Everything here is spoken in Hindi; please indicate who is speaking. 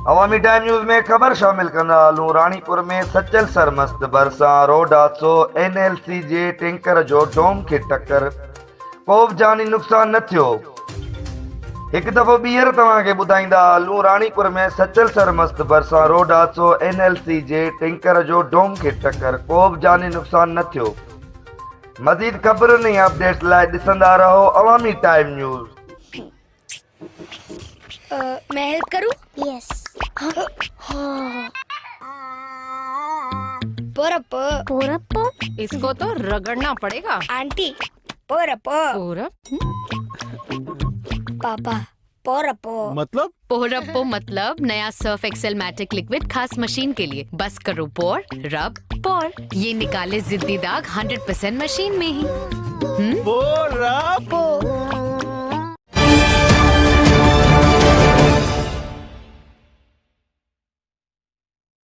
Speaker 1: अवामी टाइम न्यूज़ में ख़बर शामिल कंदा हलूं। राणीपुर में सचल सरमस्त भरिसां रोड हादसो। NLC जे टैंकर जो डोम खे टक्कर, को बि जानी नुक़सान न थियो। हिकु दफ़ो ॿीहर तव्हांखे ॿुधाईंदा हलूं। राणीपुर में सचल सरमस्त भरिसां रोड हादसो। NLC जे टैंकर जो डोम खे टक्कर, को बि जानी नुक़सान न थियो। मज़ीद ख़बरुनि ऐं अपडेट्स लाइ ॾिसंदा रहो अवामी टाइम न्यूज़।
Speaker 2: मैं हेल्प करूं?
Speaker 3: यस।
Speaker 2: पोरप
Speaker 3: पूरब
Speaker 4: इसको तो रगड़ना पड़ेगा।
Speaker 2: आंटी पोरप
Speaker 4: पूरब
Speaker 2: पापा पोरप
Speaker 5: मतलब
Speaker 4: पोरप्पो मतलब नया सर्फ एक्सेल मैटिक लिक्विड खास मशीन के लिए। बस करो पोर रब पोर, ये निकाले जिद्दी दाग 100% मशीन में ही।
Speaker 5: पूरब
Speaker 2: पो